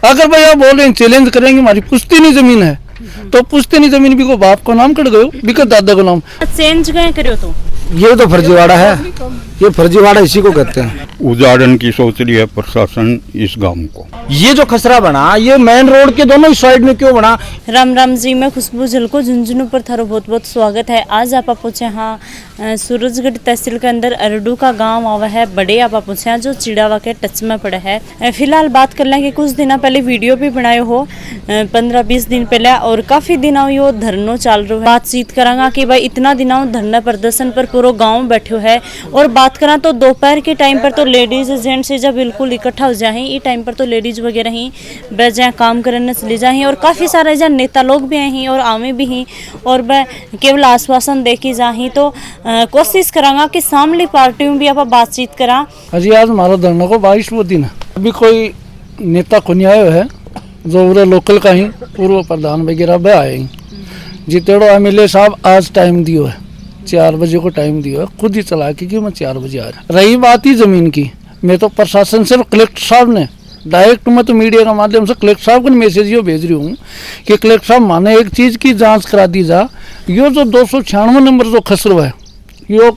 अगर भाई आप बोल रहे हैं चैलेंज करेंगे हमारी पुश्तैनी जमीन है तो पुश्तैनी जमीन भी को बाप को नाम कट गयो भी को दादा को नाम चेंज गए करो तो ये तो फर्जीवाड़ा है, ये फर्जीवाड़ा इसी को कहते हैं। उजाड़न की सोच रही है प्रशासन इस गांव को। ये जो खसरा बना ये मेन रोड के दोनों साइड में क्यों बना? राम राम जी, मैं खुशबू झलको झुंझुनू पर थारो बहुत बहुत स्वागत है। आज आप पहुँचे हाँ सूरजगढ़ तहसील के अंदर अरडू का गांव आवा है बड़े आप पहुँचे जो चिड़ावा के टच में पड़ा है। फिलहाल बात कर लें कि कुछ दिन पहले वीडियो भी बनाए हो 15-20 दिन पहले और काफ़ी दिनों यो धरनो चल रहा है। बातचीत करांगा कि भाई इतना दिनों धरना प्रदर्शन पर पूरा गाँव बैठो है। और बात करा तो दोपहर के टाइम पर तो लेडीज जेंट्स जब बिल्कुल इकट्ठा हो जाए ये टाइम पर तो लेडीज वगैरह ही बैठ जाए काम करने चले जाए और काफ़ी सारे जहाँ नेता लोग भी हैं और आवे भी हैं और वह केवल आश्वासन दे के जाए तो कोशिश करांगा कि सामने पार्टियों भी आप बातचीत करा। अजी आज हमारा धरना को 22वां दिन है। अभी कोई नेता को नहीं आया है जो पूरे लोकल का ही पूर्व प्रधान वगैरह भी आए जितेड़ो एमएलए साहब आज टाइम दियो है 4 बजे को टाइम दिया है, खुद ही चला के कि मैं 4 बजे आ रहा। रही बात ही जमीन की, मैं तो प्रशासन से कलेक्टर साहब ने डायरेक्ट मैं तो मीडिया के माध्यम से कलेक्टर साहब को मैसेज यो भेज रही हूँ कि कलेक्टर साहब माने एक चीज़ की जांच करा दी जा। यो जो 296 नंबर जो खसरो है यो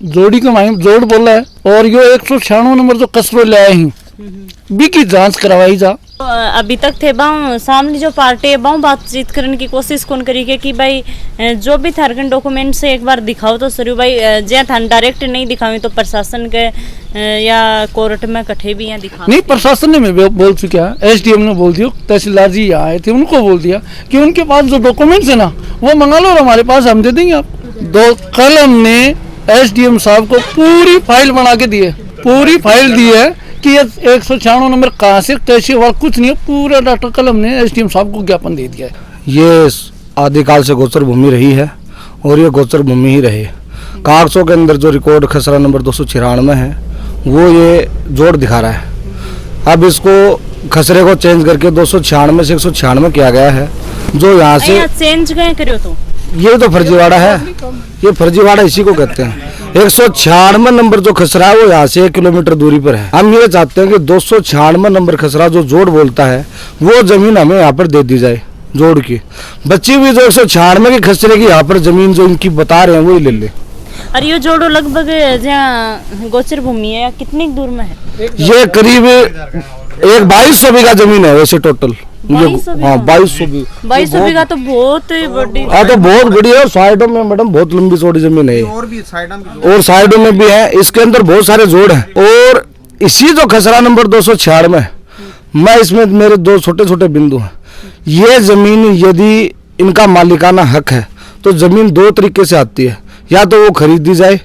जोड़ी के माही जोड़ बोला है और यो 196 नंबर जो खसरो ले आए हैं भी की जांच करवाई जा। अभी तक थे बाऊ सामने जो पार्टी है बाऊ बातचीत करने की कोशिश कौन करी है कि भाई जो भी थारकन डॉक्यूमेंट से एक बार दिखाओ तो सर भाई जहाँ थान डायरेक्ट नहीं दिखावे तो प्रशासन के या कोर्ट में कट्ठे भी यहाँ दिखा नहीं। प्रशासन ने मैं बोल चुका है, एसडीएम ने बोल दिया, तहसीलदार जी यहाँ आए थे उनको बोल दिया कि उनके पास जो डॉक्यूमेंट्स है ना वो मंगा लो और हमारे पास हम दे देंगे आप। कल हमने एसडीएम साहब को पूरी फाइल बना के दी है, पूरी फाइल दी है कि ये 196 नंबर कहाँ से कैसे हुआ कुछ नहीं है, पूरा डाटा कल हमने एसडीएम साहब को ज्ञापन दे दिया है। ये आदिकाल से गोचर भूमि रही है और ये गोचर भूमि ही रहे। कागजों के अंदर जो रिकॉर्ड खसरा नंबर 296 है वो ये जोड़ दिखा रहा है। अब इसको खसरे को चेंज करके 296 से 196 किया गया है जो यहाँ से चेंज गए करो तो ये तो फर्जीवाड़ा है, ये फर्जीवाड़ा इसी को कहते हैं। 196 नंबर जो खसरा है वो यहाँ से 1 किलोमीटर दूरी पर है। हम ये चाहते हैं कि 296 नंबर खसरा जो जोड़ बोलता है वो जमीन हमें यहाँ पर दे दी जाए जोड़ की। बची हुई जो 196 के खसरे की यहाँ पर जमीन जो इनकी बता रहे हैं वही ले ले। और ये जोड़ो लगभग जहाँ गोचर भूमि है कितनी दूर में है? ये करीब 2200 बीघा जमीन है वैसे टोटल। हाँ 2200 बीघा तो बहुत बड़ी। हाँ तो बहुत बड़ी है और साइडों में मैडम बहुत लंबी चौड़ी जमीन है और साइडों में भी है। इसके अंदर बहुत सारे जोड़ हैं और इसी जो खसरा नंबर 296 मैं इसमें मेरे 2 छोटे छोटे बिंदु हैं। ये जमीन यदि इनका मालिकाना हक है तो जमीन 2 तरीके से आती है, या तो वो खरीदी जाए।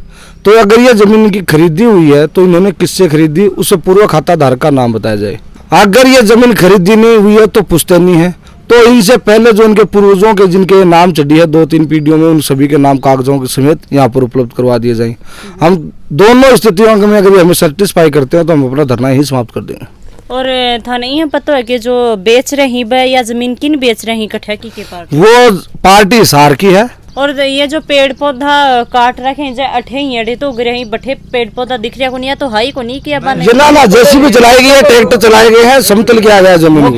तो अगर ये जमीन की खरीदी हुई है तो इन्होंने किससे खरीदी उसे पूर्व खाता धारक का नाम बताया जाए। अगर ये जमीन खरीदी नहीं हुई है तो पुश्तैनी है तो इनसे पहले जो इनके पूर्वजों के जिनके नाम चढ़ी है 2-3 पीढ़ियों में उन सभी के नाम कागजों के समेत यहाँ पर उपलब्ध करवा दिए जाएं। हम दोनों स्थितियों में अगर हमें सेटिस्फाई करते हैं तो हम अपना धरना ही समाप्त कर देंगे। और थाने ये पता है कि जो बेच रही है या जमीन किन बेच रही कट्ठा की के पार्टी? वो पार्टी हिसार की है। और ये जो पेड़ पौधा काट रखे हैं अठे ही अड़े तो उगरे बठे पेड़ पौधा दिख रहा को नहीं तो हाई को नहीं किया बने ना जेसीबी चलाई गई है, ट्रैक्टर चलाए गए हैं, समतल किया गया जमीन और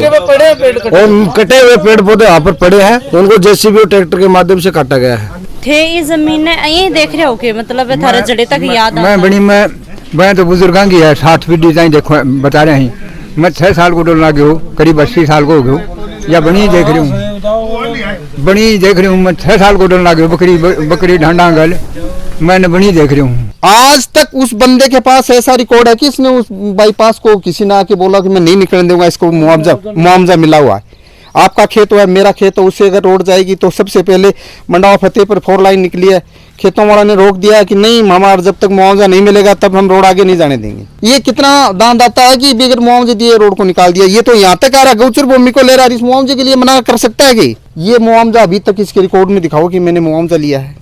कटे हुए पेड़ पौधे वहाँ पर पड़े हैं उनको जेसीबी और ट्रैक्टर के माध्यम से काटा गया है। थे ये जमीन ये देख रहे हो के मतलब थारे जड़े तक याद मैं बड़ी मैं तो बुजुर्गों की है 60 फीट डिजाइन देखो बता रहे हैं। मैं 6 साल को डोलना गया हूँ, करीब 80 साल को हो गया या बनी देख रही हूँ मैं 6 साल को डोलना गया बकरी ढांडा गल मैंने बनी देख रही हूँ। आज तक उस बंदे के पास ऐसा रिकॉर्ड है कि इसने उस बाईपास को किसी ने आके बोला कि मैं नहीं निकलने दूंगा, इसको मुआवजा मिला हुआ है। आपका खेत है मेरा खेत है, उससे अगर रोड जाएगी तो सबसे पहले मंडावा फतेहपुर 4 लाइन निकली है, खेतों वाला ने रोक दिया है कि नहीं हमारा जब तक मुआवजा नहीं मिलेगा तब हम रोड आगे नहीं जाने देंगे। ये कितना दान दाता है कि बगैर मुआवजे दिए रोड को निकाल दिया। ये तो यहाँ तक आ रहा है गौचर भूमि को ले रहा है, इस मुआवजे के लिए मना कर सकता है कि ये मुआवजा अभी तक इसके रिकॉर्ड में दिखाओ कि मैंने मुआवजा लिया है।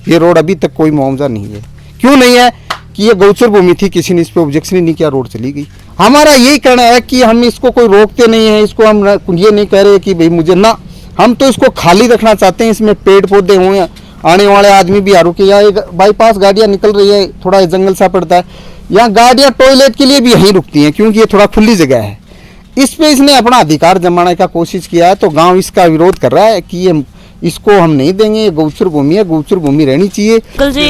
ये रोड अभी तक कोई मुआवजा नहीं है। क्यों नहीं है कि ये गौचर भूमि थी, किसी ने इस पर ऑब्जेक्शन ही नहीं किया, रोड चली गई। हमारा यही कहना है कि हम इसको कोई रोकते नहीं है, इसको हम ये नहीं कह रहे कि भाई मुझे ना, हम तो इसको खाली रखना चाहते हैं। इसमें पेड़ पौधे हुए, आने वाले आदमी भी आ रुके, या बाईपास गाड़ियाँ निकल रही है, थोड़ा जंगल सा पड़ता है, यहाँ गाड़ियाँ टॉयलेट के लिए भी यहीं रुकती हैं क्योंकि ये थोड़ा खुली जगह है। इस पे इसने अपना अधिकार जमाने का कोशिश किया है, तो गांव इसका विरोध कर रहा है कि ये इसको हम नहीं देंगे, ये गौचर भूमि है, गौचर भूमि रहनी चाहिए। अंकल जी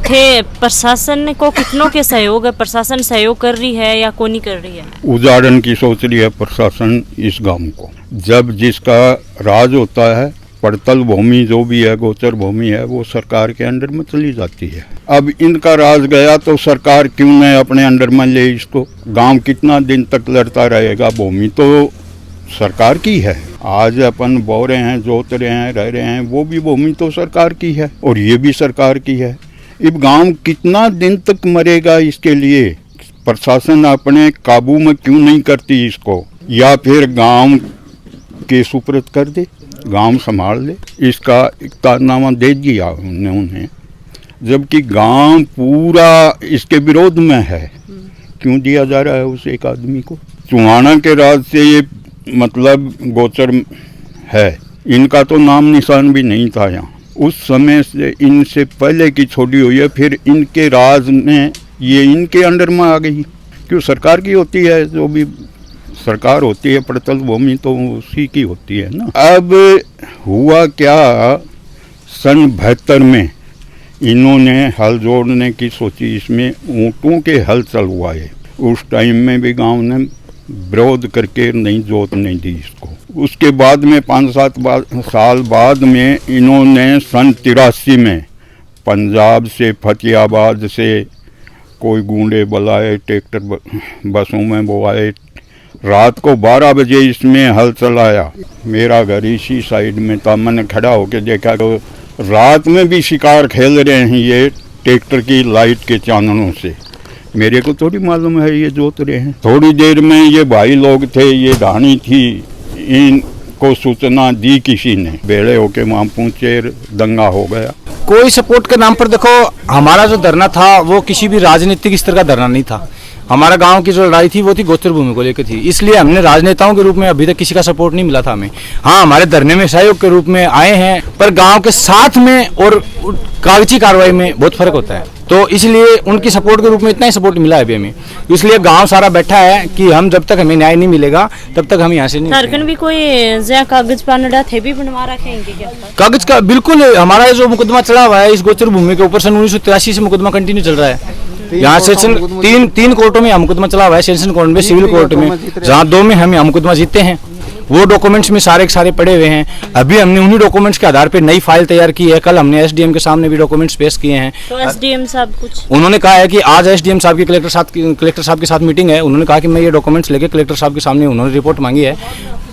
थे प्रशासन को कितनों के सहयोग है, प्रशासन सहयोग कर रही है या कौन नहीं कर रही है? उदाहरण की सोच रही है प्रशासन इस गांव को। जब जिसका राज होता है, पड़तल भूमि जो भी है, गोचर भूमि है, वो सरकार के अंडर में चली जाती है। अब इनका राज गया तो सरकार क्यों न अपने अंडर में ले इसको? गांव कितना दिन तक लड़ता रहेगा? भूमि तो सरकार की है। आज अपन बो रहे हैं, जोत रहे हैं, रह रहे हैं, वो भी भूमि तो सरकार की है और ये भी सरकार की है। अब गांव कितना दिन तक मरेगा? इसके लिए प्रशासन अपने काबू में क्यों नहीं करती इसको, या फिर गांव के सुपुर्द कर दे, गांव संभाल ले। इसका इकरारनामा दे दिया उन्हें, जबकि गांव पूरा इसके विरोध में है। क्यों दिया जा रहा है उस एक आदमी को? चुहाना के राज से ये मतलब गोचर है, इनका तो नाम निशान भी नहीं था यहाँ। उस समय से इनसे पहले की छोड़ी हुई है, फिर इनके राज में ये इनके अंडर में आ गई। क्यों? सरकार की होती है, जो भी सरकार होती है, पड़तल भूमि तो उसी की होती है ना। अब हुआ क्या, सन 72 में इन्होंने हल जोड़ने की सोची, इसमें ऊँटों के हल चलवाए। उस टाइम में भी गांव ने विरोध करके नहीं जोतने दी इसको। उसके बाद में 5-7 साल बाद में इन्होंने सन 83 में पंजाब से, फतेहाबाद से कोई गुंडे बुलाए, ट्रैक्टर बसों में वो आए, रात को 12 बजे इसमें हल चलाया। मेरा घर इसी साइड में था, मैंने खड़ा होकर देखा तो रात में भी शिकार खेल रहे हैं ये ट्रैक्टर की लाइट के चाननों से। मेरे को थोड़ी मालूम है ये जोत रहे हैं। थोड़ी देर में ये भाई लोग थे, ये ढाणी थी, इनको सूचना दी किसी ने, बेड़े होके वहाँ पहुँचे, दंगा हो गया। कोई सपोर्ट के नाम पर देखो, हमारा जो धरना था वो किसी भी राजनीतिक स्तर का धरना नहीं था। हमारा गांव की जो लड़ाई थी वो थी गोचर भूमि को लेकर थी, इसलिए हमने राजनेताओं के रूप में अभी तक किसी का सपोर्ट नहीं मिला था हमें। हाँ, हमारे धरने में सहयोग के रूप में आए हैं, पर गांव के साथ में और कागजी कार्रवाई में बहुत फर्क होता है, तो इसलिए उनकी सपोर्ट के रूप में इतना ही सपोर्ट मिला है अभी हमें। इसलिए गांव सारा बैठा है कि हम जब तक हमें न्याय नहीं मिलेगा तब तक हम यहाँ से नहीं। झारखंड भी कोई जहाँ कागज पानडा थे भी बनवा रखे हैं क्या? कागज का बिल्कुल, हमारा जो मुकदमा चला हुआ है इस गोचर भूमि के ऊपर सन 1983 से मुकदमा कंटिन्यू चल रहा है। यहाँ सेशन तीन कोर्टों में मुकदमा चला हुआ है, सेशन कोर्ट में, सिविल कोर्ट में, जहाँ 2 में हम यहाँ मुकदमा जीते हैं। वो डॉक्यूमेंट्स में सारे के सारे पड़े हुए हैं। अभी हमने उन्हीं डॉक्यूमेंट्स के आधार पर नई फाइल तैयार की है। कल हमने एसडीएम के सामने भी डॉक्यूमेंट्स पेश किए हैं। तो एसडीएम साहब कुछ उन्होंने कहा है कि आज एसडीएम साहब की कलेक्टर साहब के साथ मीटिंग है। उन्होंने कहा कि मैं ये डॉक्यूमेंट्स लेके कलेक्टर साहब के सामने उन्होंने रिपोर्ट मांगी है,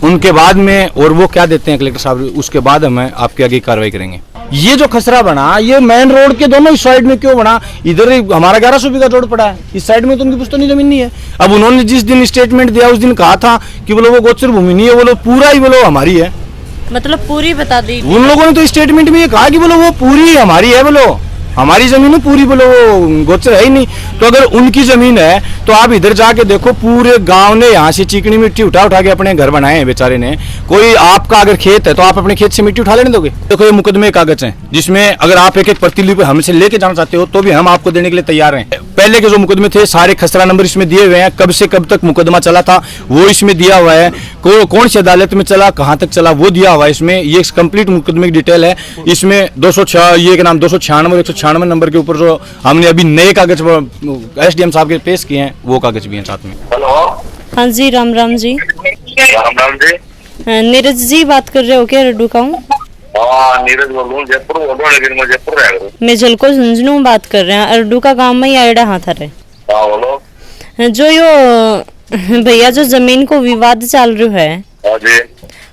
उनके बाद में और वो क्या देते हैं कलेक्टर साहब, उसके बाद हम आपके आगे कार्रवाई करेंगे। ये जो खसरा बना, ये मेन रोड के दोनों इस साइड में क्यों बना? इधर हमारा 1100 बीघा रोड पड़ा है, इस साइड में तो उनकी पुश्तैनी जमीन नहीं है। अब उन्होंने जिस दिन स्टेटमेंट दिया उस दिन कहा था कि बोलो वो गोचर भूमि नहीं है, बोलो पूरा ही बोलो हमारी है, मतलब पूरी बता दी। उन लोगों ने तो स्टेटमेंट में ये कहा कि बोलो वो पूरी हमारी है, बोलो हमारी जमीन है पूरी, बोलो वो गोचर है ही नहीं। तो अगर उनकी जमीन है तो आप इधर जाके देखो, पूरे गांव ने यहाँ से चिकनी मिट्टी उठा के अपने घर बनाए हैं बेचारे ने। कोई आपका अगर खेत है तो आप अपने खेत से मिट्टी उठा लेने दोगे? देखो ये मुकदमे कागज हैं, जिसमें अगर आप एक प्रतिलिपि हमसे लेके जाना चाहते हो तो भी हम आपको देने के लिए तैयार हैं। पहले के जो मुकदमे थे सारे खसरा नंबर इसमें दिए हुए हैं, कब से कब तक मुकदमा चला था वो इसमें दिया हुआ है, कौन सी अदालत में चला, कहाँ तक चला वो दिया हुआ है इसमें। ये कंप्लीट मुकदमे की डिटेल है इसमें। 296 196 नंबर के ऊपर जो हमने अभी नए कागज एसडीएम साहब के पेश किए हैं वो कागज भी हैं साथ में। हेलो, हाँ जी, राम राम जी। राम राम जी। नीरज जी बात कर रहे हो क्या? रड्डू का हूँ। हाँ, नीरज बोल रहा हूँ, जयपुर बोल रहा हूँ, लेकिन मैं जयपुर रह रहा हूँ। मैं झलको झुंझुनू बात कर रहे हैं, अरडू का गांव में ही आयडा हाथ है। हाँ बोलो। जो यो भैया जो जमीन को विवाद चल रहा है, हाँ जी।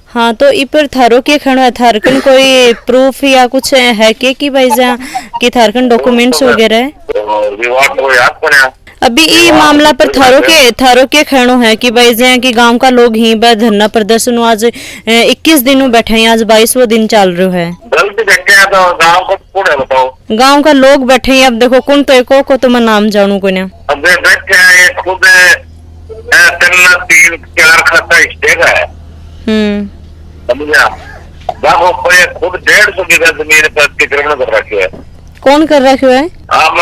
हाँ, तो इ पर थारो के खड़ो है, थारकन कोई प्रूफ या कुछ है कि भाई जहाँ कि थारकन डॉक्यूमेंट्स वगैरह है? विवाद तो याद पड़ा अभी ये मामला पर थारो के खड़ो है कि भाई जहाँ की गांव का लोग ही धरना प्रदर्शन आज 21 दिनों बैठे हैं, आज 22वां दिन चल रहा है। गलती बैठे हैं तो गाँव को कौन है बताओ? गांव का लोग बैठे हैं। अब देखो कौन तो एको को तो मैं नाम जानू को ना। अब बैठे हैं, ये खुद 3-4 खाता स्टेक है, समझा? देखो कोई खुद 150 बीघा जमीन पर अतिक्रमण कर रखे है। कौन कर रखे है? अब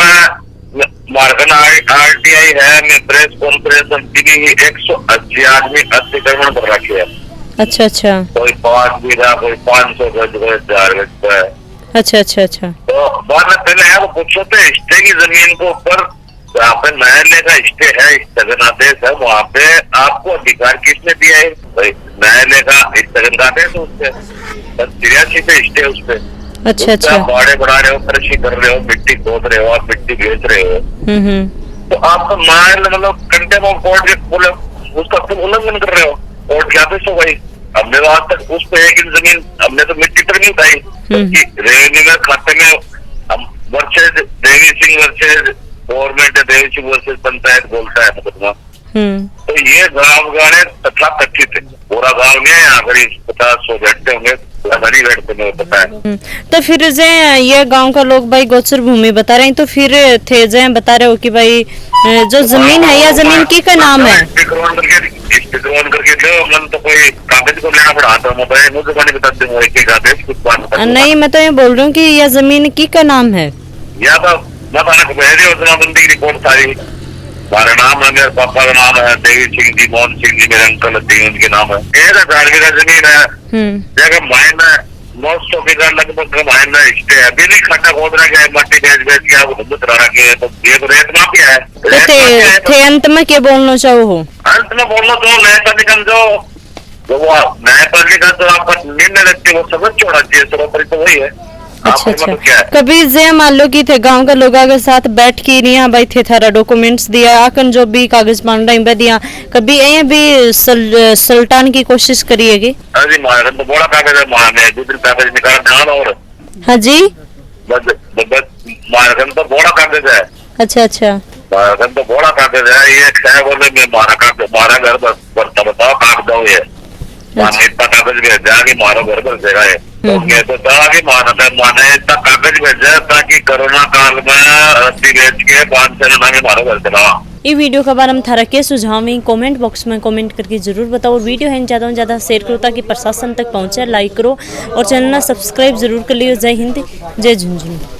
मार्गन RTI है, मैं प्रेस कॉन्फ्रेंस टीवी 180 आदमी अतिक्रमण कर रखे है। अच्छा अच्छा कोई 5 बीघा, कोई 500 गज, कोई 4 गज पे। अच्छा अच्छा अच्छा। तो बाद में पहले है वो पूछो तो स्टे की जमीन को ऊपर जहाँ पे न्यायालय का स्टे है, स्थगनादेश है, वहाँ पे आपको अधिकार किसने दिया है? भाई न्यायालय का स्थगनादेश है उसपे, 83 पे स्टे उस पे। अच्छा अच्छा। बाड़े बढ़ा रहे हो, कृषि कर रहे हो, मिट्टी खोद रहे हो, आप मिट्टी बेच रहे हो, तो आपका मान मतलब कंटेम ऑफ कोर्ट बोले उसका तुम उल्लंघन कर रहे हो, कोर्ट के आदेश हो भाई। हमने तो आज तक उस पे एक जमीन हमने तो मिट्टी तक नहीं उठाई, रेवेन्यू में खाते में हम versus Devi Singh versus government, Devi Singh versus panchayat बोलता है मुकदमा। तो ये गाँव गाने तथा कथित है, पूरा गाँव में यहाँ पर 50-100 बैठते होंगे, घड़ी बैठते नहीं पता है। तो फिर जे ये गांव का लोग भाई गोचर भूमि बता रहे हैं, तो फिर थे जे बता रहे हो कि भाई जो जमीन है या जमीन की का नाम है? करके दो, मन तो कोई कागज को लेना पड़ा था, मोबाइल मुझे नहीं बता दूंगा एक एक आदेश कुछ बात नहीं, मैं तो ये बोल रही हूँ कि यह जमीन की का नाम है। या तो बताना बंदी की रिपोर्ट सारी, हमारा नाम है, मेरे पापा का नाम है देवी सिंह जी, मोहन सिंह जी, मेरे अंकल सिंह उनके नाम है। 1000 बीघा जमीन है, जगह मायना 900 बीघा लगभग मायना स्टे है, बिजली खड्डा खोद रहा है, मट्टी बेच के आप हिंदू करा के, तो ये तो रेत माफिया है। तो थे अंत में क्या बोलना चाहो हो? अंत में बोलना तो न्यायपालिका जो वो न्यायपालिका जो आपका निर्णय रखती है वो समझ छोड़ा चाहिए, सर्वोपरि तो वही है। अच्छा अच्छा। कभी जे मान लो कि थे गांव के लोगों के साथ बैठ के नहीं भाई थे थारा डॉक्यूमेंट्स दिया आकन जो भी कागज मान रहे दिया, कभी ये भी सल्टान की कोशिश करिएगी? अरे मारे तो बड़ा कागज है, मारने दूसरे कागज निकाल देना और हाँ जी मारगन तो बड़ा कागज है। अच्छा अच्छा। मारगन तो बड़ा कागज है, ये खैर बोले मैं मारा घर बस बताओ कागज ये इतना कागज भेजा कि मारो घर पर जगह है, तो माने इतना कागज भेजा ताकि कोरोना काल में रद्दी बेच के 5 से में मारो घर चला। ये वीडियो के बारे में थारा के सुझाव में कमेंट बॉक्स में कमेंट करके जरूर बताओ, और वीडियो है ज़्यादा से ज़्यादा शेयर करो ताकि प्रशासन तक पहुँचे, लाइक करो और चैनल सब्सक्राइब जरूर कर लियो। जय हिंद, जय झुंझुनू।